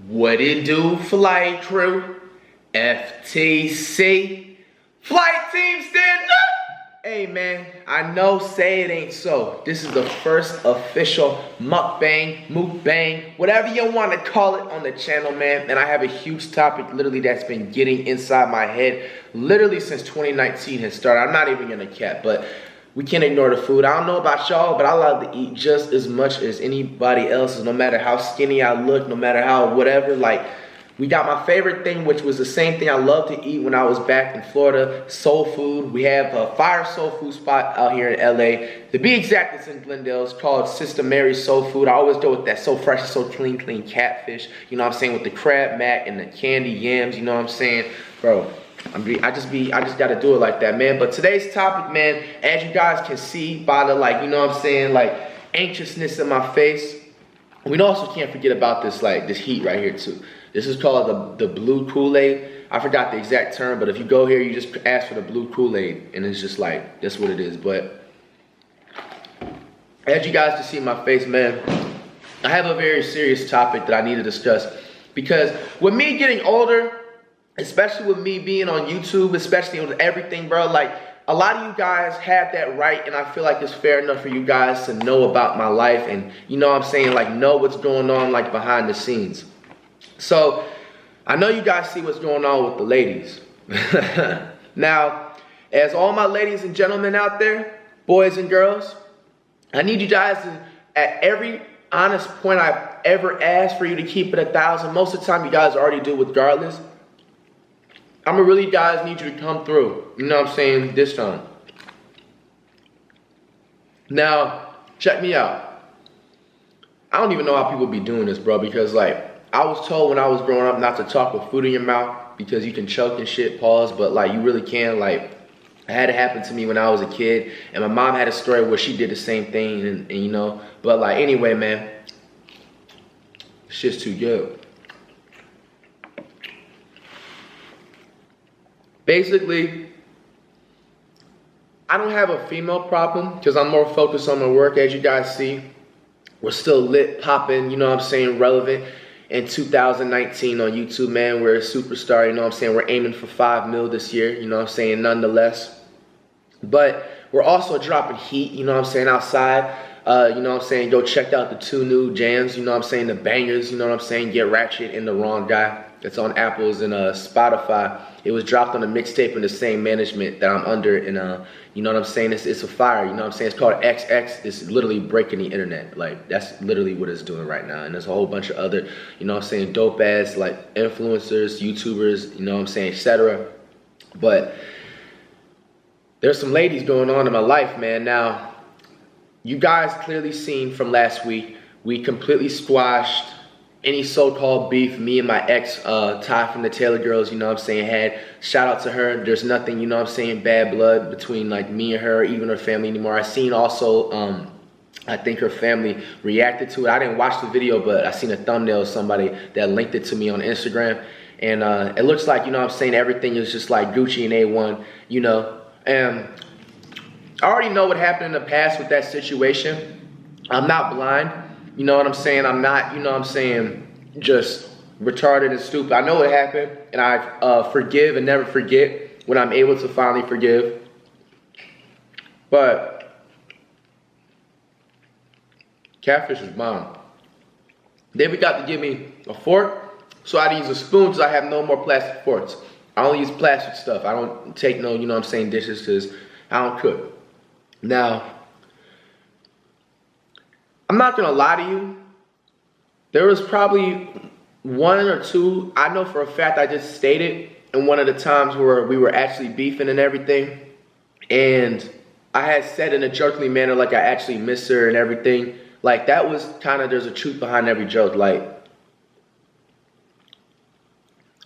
What it do, flight crew? FTC. Flight team stand up! Hey man, I know say it ain't so. This is the first official MUKBANG, whatever you want to call it on the channel, man. And I have a huge topic literally that's been getting inside my head literally since 2019 has started. I'm not even gonna cap, but we can't ignore the food. I don't know about y'all, but I love to eat just as much as anybody else, no matter how skinny I look, no matter how whatever. Like, we got my favorite thing, which was the same thing I loved to eat when I was back in Florida, soul food. We have a fire soul food spot out here in LA. To be exact, it's in Glendale. It's called Sister Mary's Soul Food. I always go with that so fresh, so clean catfish. You know what I'm saying? With the crab mac and the candy yams, you know what I'm saying? Bro, I just gotta do it like that, man. But today's topic, man, as you guys can see by the, like, you know what I'm saying, like, anxiousness in my face. We also can't forget about this, like, this heat right here too. This is called the blue Kool-Aid. I forgot the exact term, but if you go here, you just ask for the blue Kool-Aid, and it's just like, that's what it is. But as you guys can see in my face, man, I have a very serious topic that I need to discuss. Because with me getting older, especially with me being on YouTube, especially with everything, bro, like, a lot of you guys have that right, and I feel like it's fair enough for you guys to know about my life and, you know what I'm saying, like, know what's going on, like, behind the scenes. So, I know you guys see what's going on with the ladies. Now, as all my ladies and gentlemen out there, boys and girls, I need you guys to, at every honest point I've ever asked for you to keep it 1,000. Most of the time, you guys already do regardless. I'm gonna really, guys, need you to come through. You know what I'm saying? This time. Now, check me out. I don't even know how people be doing this, bro, because, like, I was told when I was growing up not to talk with food in your mouth because you can choke and shit, pause, but, like, you really can. Like, it had it happen to me when I was a kid, and my mom had a story where she did the same thing, and you know, but, like, anyway, man, shit's too good. Basically, I don't have a female problem because I'm more focused on my work. As you guys see, we're still lit, popping, you know what I'm saying, relevant in 2019 on YouTube, man. We're a superstar, you know what I'm saying. We're aiming for 5 mil this year, you know what I'm saying, nonetheless. But we're also dropping heat, you know what I'm saying, outside. You know what I'm saying, go check out the 2 new jams, you know what I'm saying, the bangers, you know what I'm saying, Get Ratchet and The Wrong Guy. It's on Apple's and Spotify. It was dropped on a mixtape in the same management that I'm under, and you know what I'm saying, it's a fire, you know what I'm saying, it's called XX. It's literally breaking the internet. Like, that's literally what it's doing right now. And there's a whole bunch of other, you know what I'm saying, dope ass, like, influencers, YouTubers, you know what I'm saying, etc. But there's some ladies going on in my life, man. Now, you guys clearly seen from last week, we completely squashed any so-called beef me and my ex, Ty from the Taylorgirlz, you know what I'm saying, had. Shout out to her. There's nothing, you know what I'm saying, bad blood between, like, me and her, even her family anymore. I seen also, I think her family reacted to it. I didn't watch the video, but I seen a thumbnail of somebody that linked it to me on Instagram. And it looks like, you know what I'm saying, everything is just like Gucci and A1, you know. And I already know what happened in the past with that situation. I'm not blind. You know what I'm saying? I'm not, you know what I'm saying, just retarded and stupid. I know what happened, and I forgive and never forget when I'm able to finally forgive. But catfish is bomb. They forgot to give me a fork, so I had to use a spoon because I have no more plastic forks. I only use plastic stuff. I don't take no, you know what I'm saying, dishes because I don't cook. Now, I'm not gonna lie to you, there was probably 1 or 2, I know for a fact I just stated in one of the times where we were actually beefing and everything, and I had said in a jokingly manner like I actually miss her and everything. Like, that was kind of, there's a truth behind every joke. Like,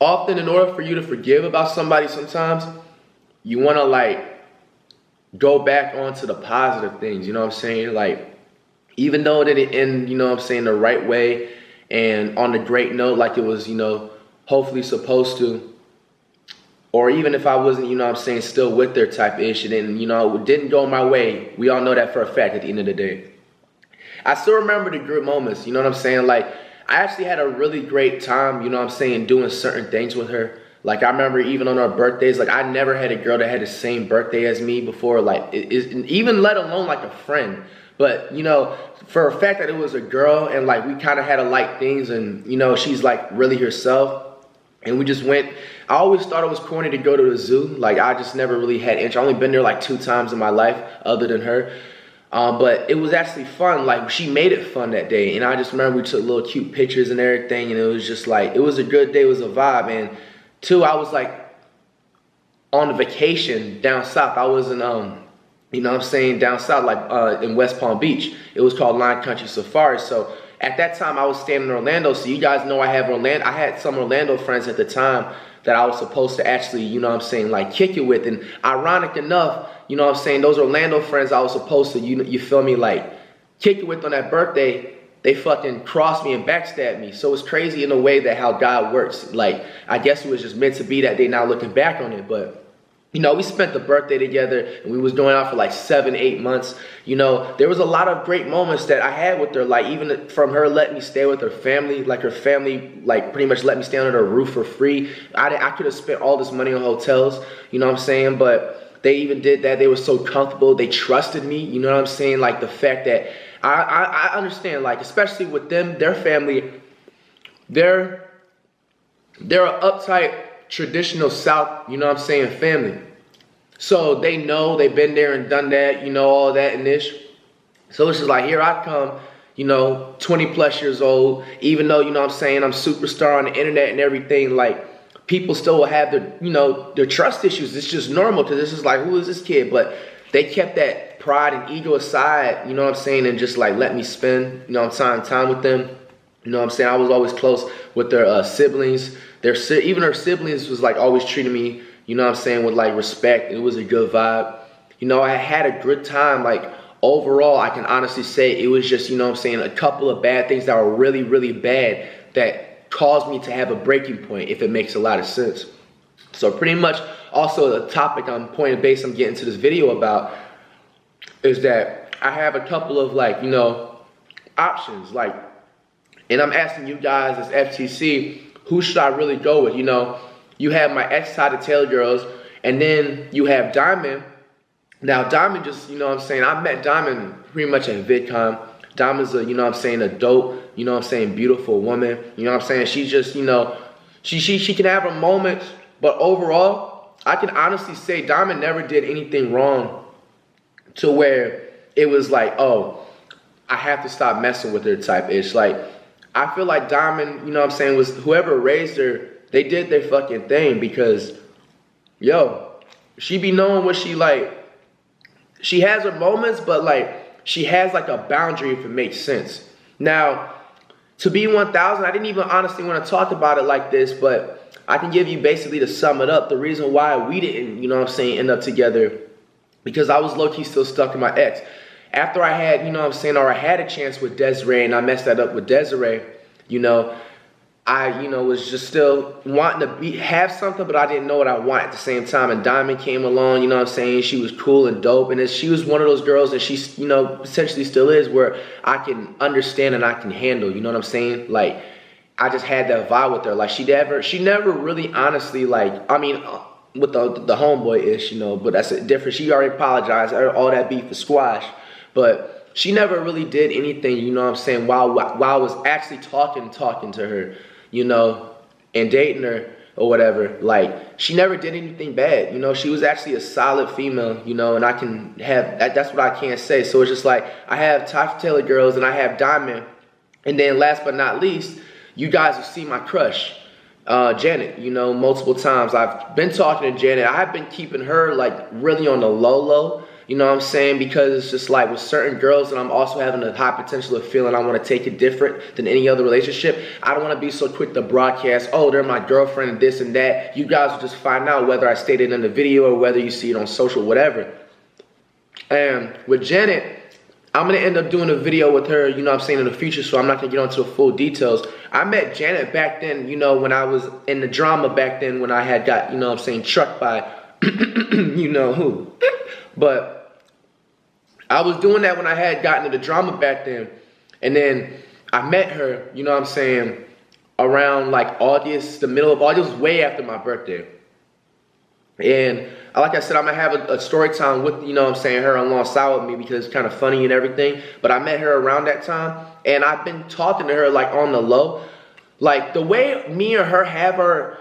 often in order for you to forgive about somebody sometimes, you wanna, like, go back onto the positive things, you know what I'm saying? Like, even though it didn't end, you know what I'm saying, the right way and on the great note like it was, you know, hopefully supposed to, or even if I wasn't, you know what I'm saying, still with their type ish, and then, you know, it didn't go my way. We all know that for a fact at the end of the day. I still remember the good moments, you know what I'm saying? Like, I actually had a really great time, you know what I'm saying, doing certain things with her. Like, I remember even on our birthdays, like, I never had a girl that had the same birthday as me before, like, even let alone, like, a friend. But, you know, for a fact that it was a girl and, like, we kind of had to like things and, you know, she's, like, really herself. And we just went, I always thought it was corny to go to the zoo. Like, I just never really had interest. I only been there, like, 2 times in my life other than her. But it was actually fun. Like, she made it fun that day. And I just remember we took little cute pictures and everything. And it was just, like, it was a good day. It was a vibe. And, 2, I was, like, on a vacation down south. I was in, you know what I'm saying, down south, like in West Palm Beach. It was called Lion Country Safari. So at that time, I was staying in Orlando. So you guys know I had some Orlando friends at the time that I was supposed to actually, you know what I'm saying, like kick it with. And ironic enough, you know what I'm saying, those Orlando friends I was supposed to, you feel me, like kick it with on that birthday, they fucking crossed me and backstabbed me. So it's crazy in a way that how God works. Like, I guess it was just meant to be that day now looking back on it. But, you know, we spent the birthday together and we was going out for like 7, 8 months. You know, there was a lot of great moments that I had with her. Like, even from her letting me stay with her family. Like, her family, like, pretty much let me stay under her roof for free. I could have spent all this money on hotels, you know what I'm saying? But they even did that. They were so comfortable. They trusted me, you know what I'm saying? Like, the fact that I understand, like, especially with them, their family, they're an uptight, traditional South, you know what I'm saying, family. So they know, they've been there and done that, you know, all that and this. So it's just like, here I come, you know, 20 plus years old, even though, you know what I'm saying, I'm superstar on the internet and everything, like, people still will have their, you know, their trust issues. It's just normal because this is like, who is this kid? But they kept that pride and ego aside, you know what I'm saying, and just like let me spend, you know, time with them. You know what I'm saying? I was always close with their siblings. Even her siblings was like always treating me, you know what I'm saying, with like respect. It was a good vibe. You know, I had a good time. Like, overall, I can honestly say it was just, you know what I'm saying, a couple of bad things that were really, really bad that caused me to have a breaking point, if it makes a lot of sense. So pretty much also the topic I'm getting to this video about is that I have a couple of, like, you know, options, like, and I'm asking you guys as FTC, who should I really go with? You know, you have my ex side of Taylorgirlz, and then you have Diamond. Now, Diamond just, you know what I'm saying, I met Diamond pretty much at VidCon. Diamond's a, you know what I'm saying, a dope, you know what I'm saying, beautiful woman. You know what I'm saying? She's just, you know, she can have her moments, but overall, I can honestly say Diamond never did anything wrong to where it was like, oh, I have to stop messing with her type ish. Like, I feel like Diamond, you know what I'm saying, was whoever raised her, they did their fucking thing because, yo, she be knowing what she like. She has her moments, but like, she has like a boundary if it makes sense. Now, to be 1000, I didn't even honestly want to talk about it like this, but I can give you basically, to sum it up, the reason why we didn't, you know what I'm saying, end up together, because I was low-key still stuck in my ex. After I had, you know what I'm saying, or I had a chance with Desiree and I messed that up with Desiree, you know, I, you know, was just still wanting to have something, but I didn't know what I wanted at the same time. And Diamond came along, you know what I'm saying, she was cool and dope. And she was one of those girls that she's, you know, essentially still is, where I can understand and I can handle, you know what I'm saying? Like, I just had that vibe with her. Like, she never really honestly, like, I mean, with the homeboy-ish, you know, but that's a different, she already apologized, all that beef is squash. But she never really did anything, you know what I'm saying, while I was actually talking to her, you know, and dating her or whatever. Like, she never did anything bad, you know. She was actually a solid female, you know, and I can have, that's what I can say. So it's just like, I have Taylorgirlz and I have Diamond. And then last but not least, you guys have seen my crush, Janet, you know, multiple times. I've been talking to Janet. I have been keeping her, like, really on the low, you know what I'm saying? Because it's just like with certain girls, and I'm also having a high potential of feeling I want to take it different than any other relationship. I don't want to be so quick to broadcast, oh, they're my girlfriend and this and that. You guys will just find out whether I stated in the video or whether you see it on social, whatever. And with Janet, I'm going to end up doing a video with her, you know what I'm saying, in the future, so I'm not going to get into the full details. I met Janet back then, you know, when I was in the drama back then, when I had got, you know what I'm saying, trucked by you know who. But I was doing that when I had gotten into the drama back then. And then I met her, you know what I'm saying, around like August, the middle of August, way after my birthday. And like I said, I'm gonna have a story time with, you know what I'm saying, her alongside with me because it's kind of funny and everything. But I met her around that time, and I've been talking to her like on the low. Like the way me and her have our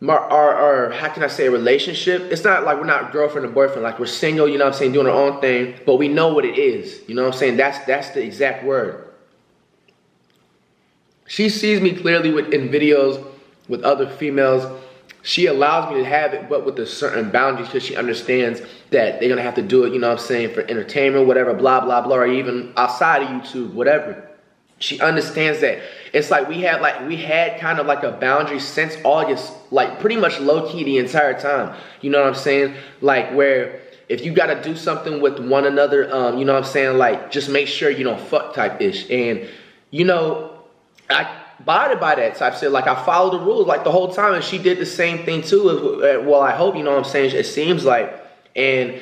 how can I say, relationship, it's not like we're not girlfriend and boyfriend, like we're single, you know what I'm saying, doing our own thing, but we know what it is, you know what I'm saying. That's the exact word. She sees me clearly in videos with other females. She allows me to have it, but with a certain boundaries, because she understands that they're gonna have to do it, you know what I'm saying, for entertainment, whatever, blah, blah, blah, or even outside of YouTube, whatever. She understands that. It's like we had kind of like a boundary since August, like pretty much low key the entire time. You know what I'm saying? Like where if you gotta do something with one another, you know what I'm saying, like just make sure you don't fuck type ish. And you know, I abided by that type shit. Like I followed the rules like the whole time, and she did the same thing too. Well, I hope, you know what I'm saying, it seems like. And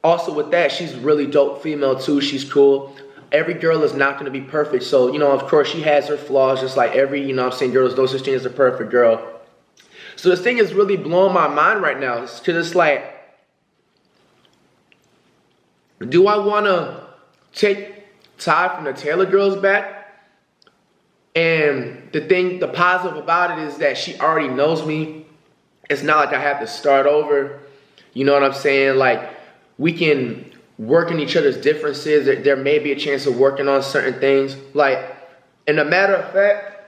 also with that, she's really dope female too. She's cool. Every girl is not going to be perfect. So, you know, of course she has her flaws, just like every, you know what I'm saying, girl. There's no such thing as a perfect girl. So this thing is really blowing my mind right now. Because it's like, do I want to take Ty from the Taylorgirlz back? And the positive about it is that she already knows me. It's not like I have to start over. You know what I'm saying? Like, we can work in each other's differences. There may be a chance of working on certain things. Like, and a matter of fact,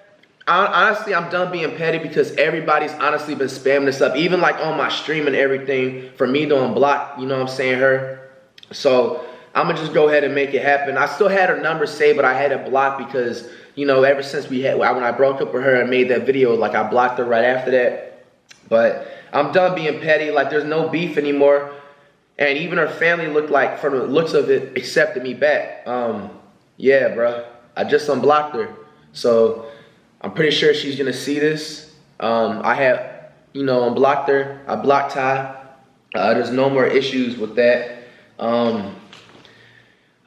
honestly, I'm done being petty because everybody's honestly been spamming this up. Even like on my stream and everything, for me to unblock, you know what I'm saying, her. So I'm going to just go ahead and make it happen. I still had her number saved, but I had it blocked because, you know, ever since when I broke up with her and made that video, like I blocked her right after that. But I'm done being petty. Like, there's no beef anymore. And even her family looked like, from the looks of it, accepted me back. Yeah, bro. I just unblocked her. So I'm pretty sure she's going to see this. I have, you know, unblocked her. I blocked Ty. There's no more issues with that.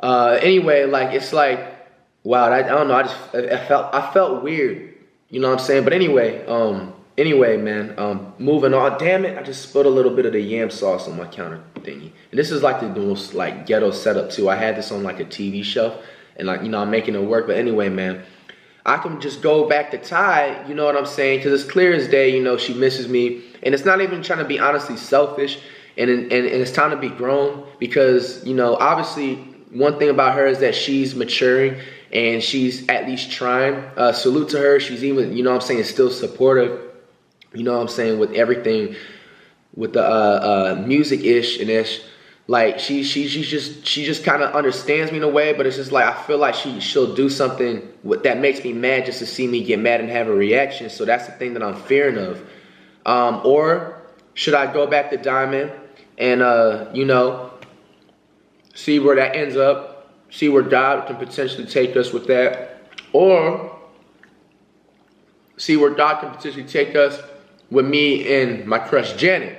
Anyway, like, it's like, wow, I don't know, I felt weird, you know what I'm saying? But anyway, man, moving on. Damn it, I just spilled a little bit of the yam sauce on my counter thingy. And this is like the most like ghetto setup too. I had this on like a TV shelf, and like, you know, I'm making it work. But anyway, man, I can just go back to Ty, you know what I'm saying? Because it's clear as day, you know, she misses me. And it's not even trying to be honestly selfish, and it's time to be grown. Because, you know, obviously one thing about her is that she's maturing, and she's at least trying. Salute to her. She's even, you know what I'm saying, still supportive, you know what I'm saying, with everything, with the music-ish and ish. Like, she just kind of understands me in a way, but it's just like, I feel like she'll do something that makes me mad just to see me get mad and have a reaction. So that's the thing that I'm fearing of. Or should I go back to Diamond and, you know, see where that ends up? See where God can potentially take us with that. Or see where God can potentially take us with me and my crush Janet.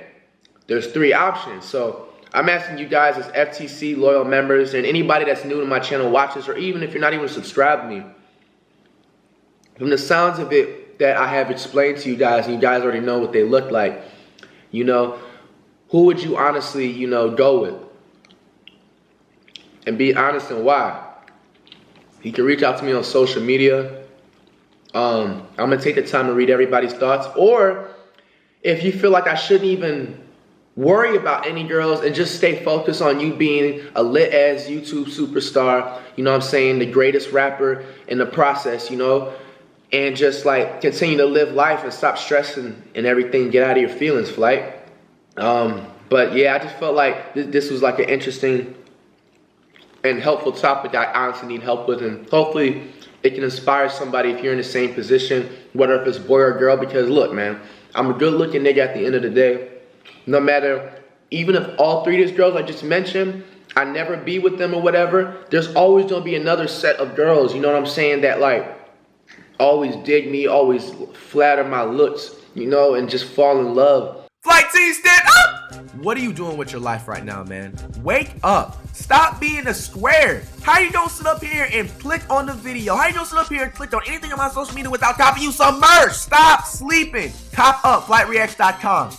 There's 3 options. So I'm asking you guys as FTC loyal members and anybody that's new to my channel watches, or even if you're not even subscribed to me, from the sounds of it that I have explained to you guys, and you guys already know what they look like, you know, who would you honestly, you know, go with? And be honest and why. You can reach out to me on social media. I'm going to take the time to read everybody's thoughts. Or if you feel like I shouldn't even worry about any girls and just stay focused on you being a lit-ass YouTube superstar, you know what I'm saying, the greatest rapper in the process, you know, and just like continue to live life and stop stressing and everything, get out of your feelings, Flight. But yeah, I just felt like this was like an interesting and helpful topic I honestly need help with, and hopefully it can inspire somebody if you're in the same position, whether if it's boy or girl. Because look, man, I'm a good looking nigga at the end of the day. No matter, even if all 3 of these girls I just mentioned, I never be with them or whatever, there's always gonna be another set of girls, you know what I'm saying, that like always dig me, always flatter my looks, you know, and just fall in love. Flight team, stand up! What are you doing with your life right now, man? Wake up. Stop being a square. How you gonna sit up here and click on the video? How you gonna sit up here and click on anything on my social media without copping you some merch? Stop sleeping. Cop up. FlightReacts.com.